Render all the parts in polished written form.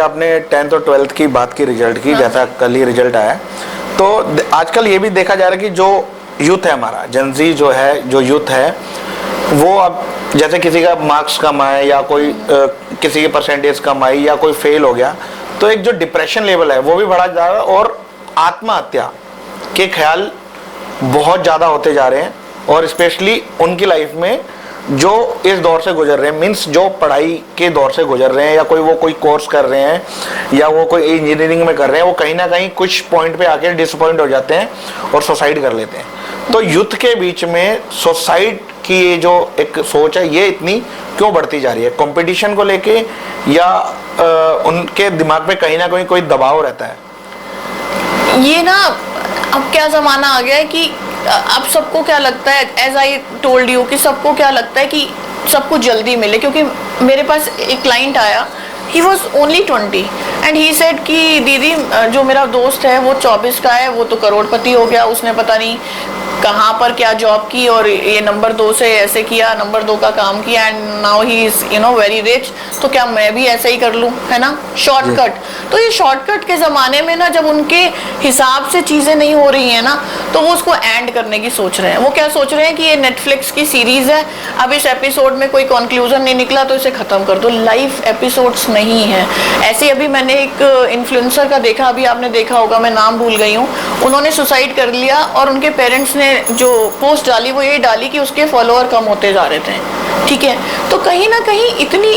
आपने 10th और 12th की बात की रिजल्ट की, जैसा कल ही रिजल्ट आया, तो आजकल ये भी देखा जा रहा है कि जो यूथ है हमारा जनजी जो है, जो यूथ है वो अब जैसे किसी का मार्क्स कम आए या कोई किसी के परसेंटेज कम आई या कोई फेल हो गया, तो एक जो डिप्रेशन लेवल है वो भी बढ़ा जा रहा है और आत्महत्या के ख्याल बहुत ज़्यादा होते जा रहे हैं। और स्पेशली उनकी लाइफ में जो इस दौर से गुजर रहे हैं, मीन्स जो पढ़ाई के दौर से गुजर रहे हैं या कोई कोर्स कर रहे हैं या वो कोई इंजीनियरिंग में कर रहे हैं, वो कहीं ना कहीं कुछ पॉइंट पे आके डिसअपॉइंट हो जाते हैं और सुसाइड कर लेते हैं। तो यूथ के बीच में सुसाइड की ये जो एक सोच है ये इतनी क्यों बढ़ती जा रही है? कंपटीशन को लेके या उनके दिमाग में कहीं ना कहीं कोई दबाव रहता है? ये ना अब क्या जमाना आ गया है कि अब सबको क्या लगता है, एज आई टोल्ड यू, कि सबको क्या लगता है कि सब कुछ जल्दी मिले। क्योंकि मेरे पास एक क्लाइंट आया, he was only 20 and he said कि दीदी जो मेरा दोस्त है वो 24 का है, वो तो करोड़पति हो गया, उसने पता नहीं कहाँ पर क्या जॉब की और ये नंबर 2 से ऐसे किया, नंबर 2 का काम किया and now he is very rich, तो क्या मैं भी ऐसे ही कर लूँ, है ना, शॉर्टकट। तो ये शॉर्टकट के ज़माने में ना जब उनके हिसाब से चीज़ें नहीं हो रही हैं ना, तो वो उसको एंड करने की सोच रहे हैं। वो क्या सोच रहे हैं कि ये नेटफ्लिक्स की सीरीज़ है, अब इस एपिसोड में कोई कंक्लूजन नहीं निकला तो इसे ख़त्म कर दो। लाइफ एपिसोड्स नहीं है ऐसे। अभी मैंने एक इन्फ्लुएंसर का देखा, अभी आपने देखा होगा, मैं नाम भूल गई हूँ, उन्होंने सुसाइड कर लिया और उनके पेरेंट्स ने जो पोस्ट डाली वो ये डाली कि उसके फॉलोअर कम होते जा रहे थे। ठीक है, तो कहीं ना कहीं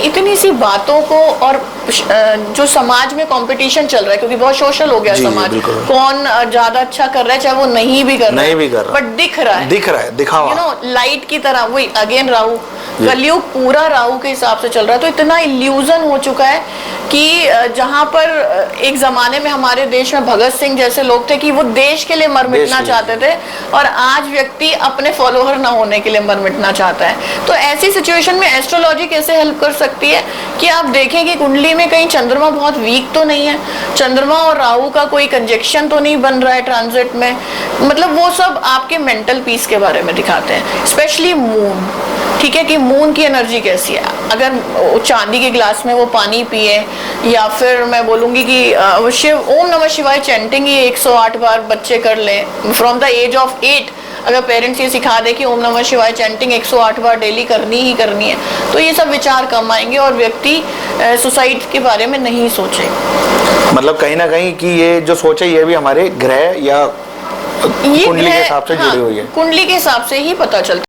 इतनी सी बातों को, और जो समाज में कंपटीशन चल रहा है, क्योंकि बहुत सोशल हो गया समाज, कौन ज्यादा अच्छा कर रहा है, चाहे वो नहीं भी कर रहा है, बट दिख रहा है दिखावा, लाइट की तरह। वही अगेन राहु, कलयुग पूरा राहु के हिसाब से चल रहा है। तो इतना इल्यूजन हो चुका है कि जहां पर एक जमाने में हमारे देश में भगत सिंह जैसे लोग थे कि वो देश के लिए मर मिटना चाहते थे, और आज व्यक्ति अपने फॉलोअर ना होने के लिए मर मिटना चाहता है। तो ऐसी सिचुएशन में एस्ट्रोलॉजी कैसे हेल्प कर सकती है कि आप देखें कि कुंडली में कहीं चंद्रमा बहुत वीक तो नहीं है, चंद्रमा और राहु का कोई कंजक्शन तो नहीं बन रहा है ट्रांजिट में। मतलब वो सब आपके मेंटल पीस के बारे में दिखाते हैं, स्पेशली मून। ठीक है, कि मून की एनर्जी कैसी है। अगर चांदी के ग्लास में वो पानी पिए, या फिर मैं बोलूँगी कि शिव ओम नमः शिवाय चैंटिंग ही 108 बार बच्चे कर लें फ्रॉम द एज ऑफ 8। अगर पेरेंट्स ये सिखा दे कि ओम नमः शिवाय चैंटिंग 108 बार डेली करनी ही करनी है, तो ये सब विचार कम आएंगे और व्यक्ति सुसाइड के बारे में नहीं सोचे। मतलब कहीं ना कहीं कि ये जो सोच है ये भी हमारे ग्रह या कुंडली के हिसाब से जुड़ी हुई है। कुंडली के हिसाब से ही पता चलता है।